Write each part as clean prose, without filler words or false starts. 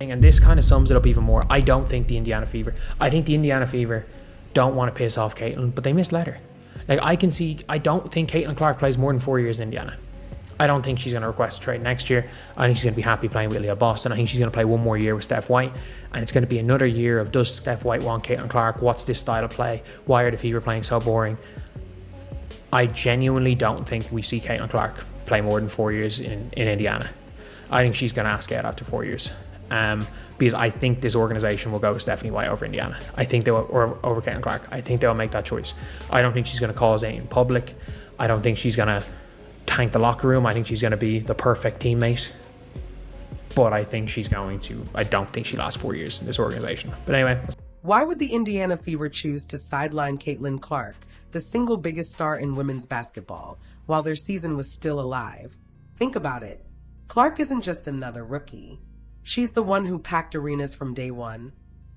And this kind of sums it up even more. I don't think the Indiana Fever, I think the Indiana Fever don't want to piss off Caitlin, but they misled her. Like, I don't think Caitlin Clark plays more than 4 years in Indiana. I don't think she's going to request a trade next year. I think she's going to be happy playing with Leah Boston. I think she's going to play one more year with Steph White. And it's going to be another year of, does Steph White want Caitlin Clark? What's this style of play? Why are the Fever playing so boring? I genuinely don't think we see Caitlin Clark play more than 4 years in Indiana. I think she's going to ask out after 4 years. Because I think this organization will go with Stephanie White over Indiana. I think they will, or over Caitlin Clark. I think they'll make that choice. I don't think she's going to cause it in public. I don't think she's going to tank the locker room. I think she's going to be the perfect teammate. But I think she's going to, I don't think she lasts 4 years in this organization. But anyway. Why would the Indiana Fever choose to sideline Caitlin Clark, the single biggest star in women's basketball, while their season was still alive? Think about it. Clark isn't just another rookie. She's the one who packed arenas from day one,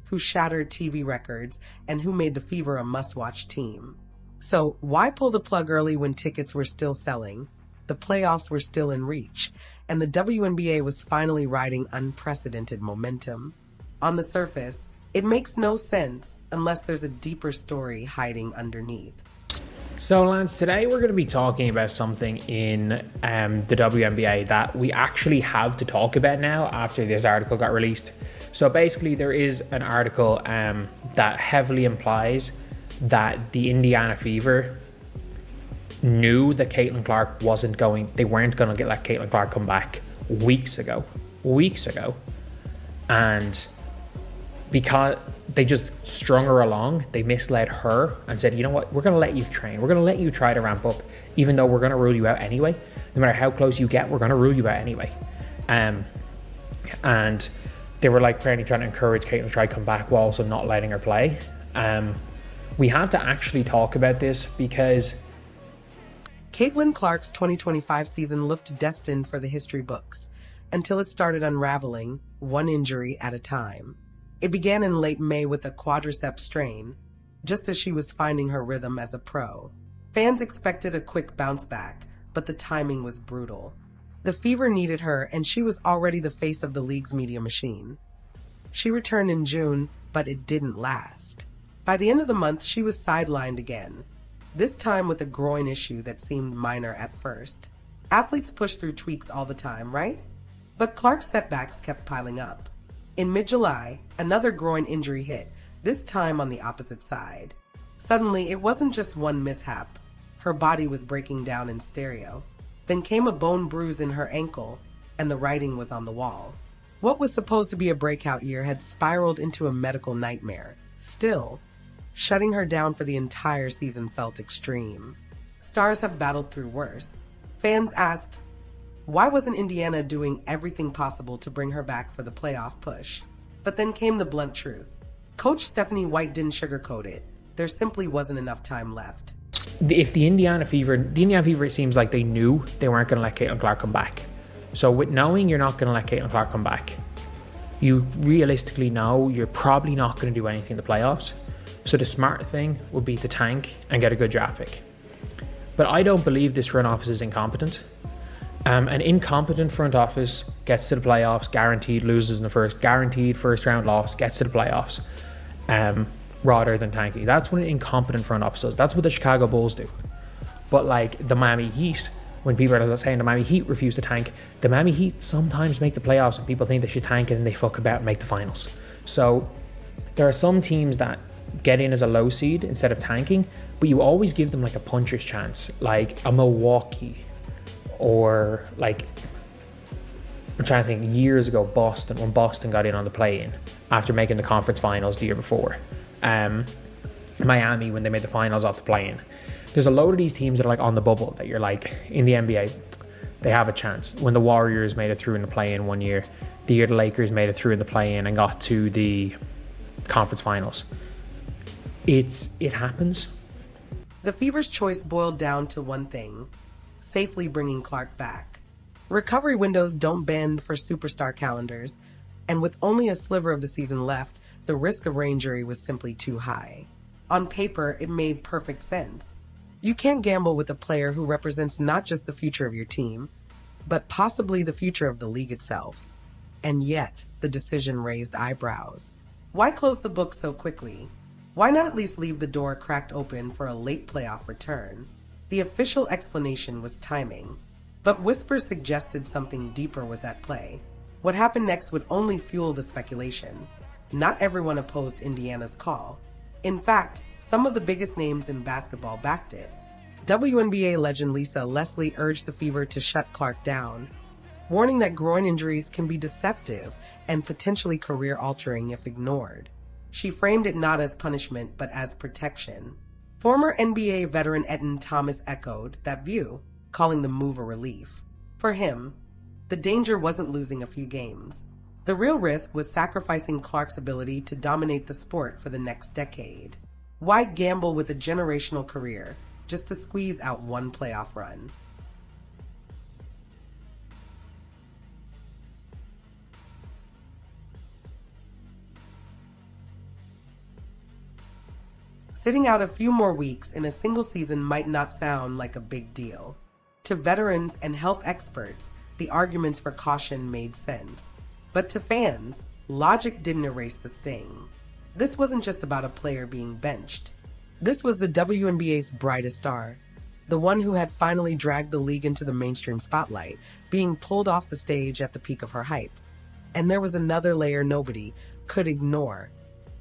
who shattered TV records, and who made the Fever a must-watch team. So why pull the plug early when tickets were still selling, the playoffs were still in reach, and the WNBA was finally riding unprecedented momentum? On the surface, it makes no sense unless there's a deeper story hiding underneath. So, Lance, today we're going to be talking about something in the WNBA that we actually have to talk about now after this article got released. So basically, there is an article that heavily implies that the Indiana Fever knew that Caitlin Clark they weren't going to let Caitlin Clark come back weeks ago. And because they just strung her along, they misled her and said, you know what, we're going to let you train. We're going to let you try to ramp up, even though we're going to rule you out anyway. No matter how close you get, we're going to rule you out anyway. And they were like apparently trying to encourage Caitlin to try to come back while also not letting her play. We have to actually talk about this because Caitlin Clark's 2025 season looked destined for the history books until it started unraveling, one injury at a time. It began in late May with a quadricep strain, just as she was finding her rhythm as a pro. Fans expected a quick bounce back, but the timing was brutal. The Fever needed her, and she was already the face of the league's media machine. She returned in June, but it didn't last. By the end of the month, she was sidelined again, this time with a groin issue that seemed minor at first. Athletes push through tweaks all the time, right? But Clark's setbacks kept piling up. In mid-July, another groin injury hit, this time on the opposite side. Suddenly, it wasn't just one mishap. Her body was breaking down in stereo. Then came a bone bruise in her ankle, and the writing was on the wall. What was supposed to be a breakout year had spiraled into a medical nightmare. Still, shutting her down for the entire season felt extreme. Stars have battled through worse. Fans asked, why wasn't Indiana doing everything possible to bring her back for the playoff push? But then came the blunt truth. Coach Stephanie White didn't sugarcoat it. There simply wasn't enough time left. If the Indiana Fever, it seems like they knew they weren't going to let Caitlin Clark come back. So with knowing you're not going to let Caitlin Clark come back, you realistically know you're probably not going to do anything in the playoffs. So the smart thing would be to tank and get a good draft pick. But I don't believe this front office is incompetent. An incompetent front office gets to the playoffs, guaranteed loses in the guaranteed first round loss, gets to the playoffs, rather than tanking. That's what an incompetent front office does. That's what the Chicago Bulls do. But like the Miami Heat, when people are saying the Miami Heat refuse to tank, the Miami Heat sometimes make the playoffs and people think they should tank it and they fuck about and make the finals. So there are some teams that get in as a low seed instead of tanking, but you always give them like a puncher's chance, like a Milwaukee. Or like, I'm trying to think, years ago, Boston, when Boston got in on the play-in after making the conference finals the year before. Miami, when they made the finals off the play-in. There's a load of these teams that are like on the bubble that you're like, in the NBA, they have a chance. When the Warriors made it through in the play-in one year, the year the Lakers made it through in the play-in and got to the conference finals. It happens. The Fever's choice boiled down to one thing: safely bringing Clark back. Recovery windows don't bend for superstar calendars, and with only a sliver of the season left, the risk of re-injury was simply too high. On paper, it made perfect sense. You can't gamble with a player who represents not just the future of your team, but possibly the future of the league itself. And yet, The decision raised eyebrows. Why close the book so quickly? Why not at least leave the door cracked open for a late playoff return? The official explanation was timing, but whispers suggested something deeper was at play. What happened next would only fuel the speculation. Not everyone opposed Indiana's call. In fact, some of the biggest names in basketball backed it. WNBA legend Lisa Leslie urged the Fever to shut Clark down, warning that groin injuries can be deceptive and potentially career-altering if ignored. She framed it not as punishment, but as protection. Former NBA veteran Etan Thomas echoed that view, calling the move a relief. For him, the danger wasn't losing a few games. The real risk was sacrificing Clark's ability to dominate the sport for the next decade. Why gamble with a generational career just to squeeze out one playoff run? Sitting out a few more weeks in a single season might not sound like a big deal. To veterans and health experts, the arguments for caution made sense. But to fans, logic didn't erase the sting. This wasn't just about a player being benched. This was the WNBA's brightest star, the one who had finally dragged the league into the mainstream spotlight, being pulled off the stage at the peak of her hype. And there was another layer nobody could ignore,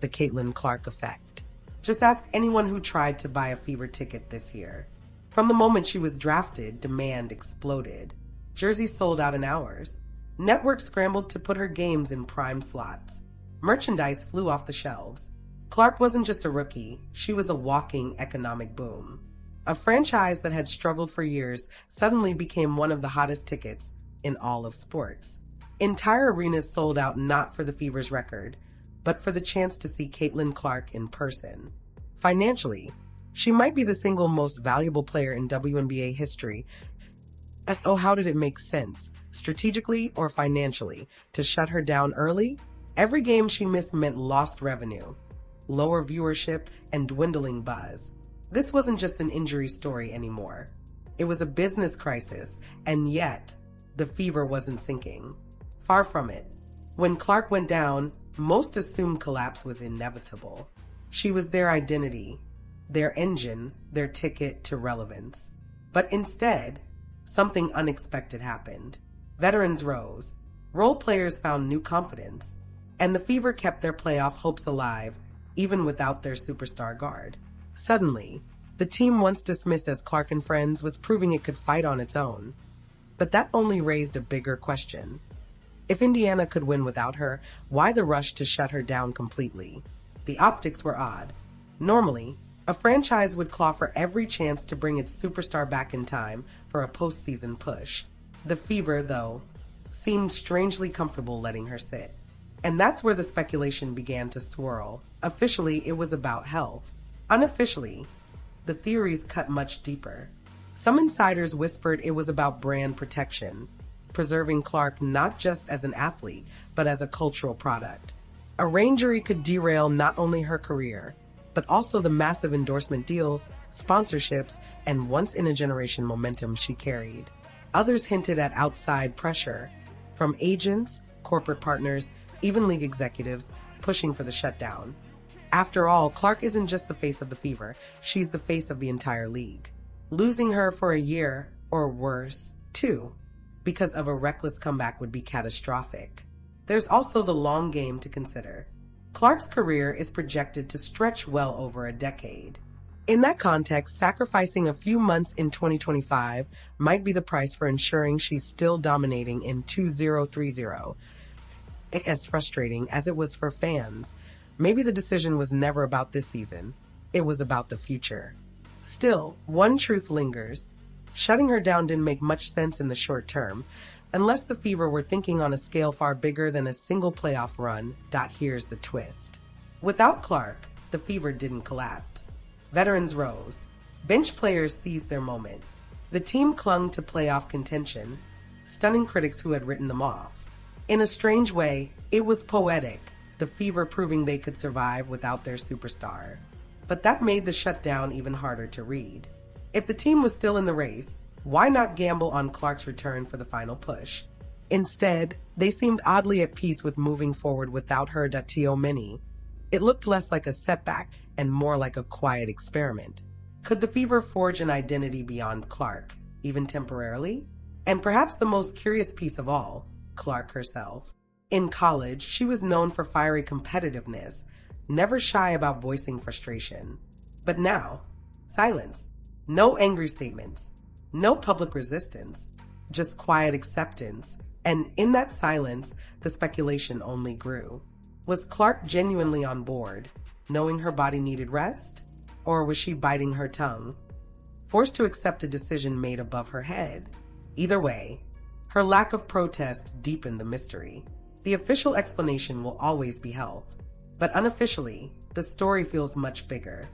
the Caitlin Clark effect. Just ask anyone who tried to buy a Fever ticket this year. From the moment she was drafted, demand exploded. Jerseys sold out in hours. Networks scrambled to put her games in prime slots. Merchandise flew off the shelves. Clark wasn't just a rookie, she was a walking economic boom. A franchise that had struggled for years suddenly became one of the hottest tickets in all of sports. Entire arenas sold out not for the Fever's record, but for the chance to see Caitlin Clark in person. Financially, she might be the single most valuable player in WNBA history. So how did it make sense, strategically or financially, to shut her down early? Every game she missed meant lost revenue, lower viewership, and dwindling buzz. This wasn't just an injury story anymore. It was a business crisis, and yet, the Fever wasn't sinking. Far from it. When Clark went down, most assumed collapse was inevitable. She was their identity, their engine, their ticket to relevance. But instead, something unexpected happened. Veterans rose, role players found new confidence, and the Fever kept their playoff hopes alive, even without their superstar guard. Suddenly, the team once dismissed as Clark and Friends was proving it could fight on its own. But that only raised a bigger question. If Indiana could win without her, why the rush to shut her down completely? The optics were odd. Normally, a franchise would claw for every chance to bring its superstar back in time for a postseason push. The Fever, though, seemed strangely comfortable letting her sit. And that's where the speculation began to swirl. Officially, it was about health. Unofficially, the theories cut much deeper. Some insiders whispered it was about brand protection, preserving Clark not just as an athlete, but as a cultural product. A injury could derail not only her career, but also the massive endorsement deals, sponsorships, and once-in-a-generation momentum she carried. Others hinted at outside pressure, from agents, corporate partners, even league executives, pushing for the shutdown. After all, Clark isn't just the face of the Fever, she's the face of the entire league. Losing her for a year, or worse, 2, because of a reckless comeback would be catastrophic. There's also the long game to consider. Clark's career is projected to stretch well over a decade. In that context, sacrificing a few months in 2025 might be the price for ensuring she's still dominating in 2030. As frustrating as it was for fans, maybe the decision was never about this season. It was about the future. Still, one truth lingers. Shutting her down didn't make much sense in the short term, unless the Fever were thinking on a scale far bigger than a single playoff run. Here's the twist. Without Clark, the Fever didn't collapse. Veterans rose. Bench players seized their moment. The team clung to playoff contention, stunning critics who had written them off. In a strange way, it was poetic, the Fever proving they could survive without their superstar. But that made the shutdown even harder to read. If the team was still in the race, why not gamble on Clark's return for the final push? Instead, they seemed oddly at peace with moving forward without her Mini. It looked less like a setback and more like a quiet experiment. Could the fever forge an identity beyond Clark, even temporarily? And perhaps the most curious piece of all, Clark herself. In college, she was known for fiery competitiveness, never shy about voicing frustration. But now, silence. No angry statements. No public resistance. Just quiet acceptance. And in that silence, the speculation only grew. Was Clark genuinely on board, knowing her body needed rest? Or was she biting her tongue, forced to accept a decision made above her head? Either way, her lack of protest deepened the mystery. The official explanation will always be health, but unofficially, the story feels much bigger.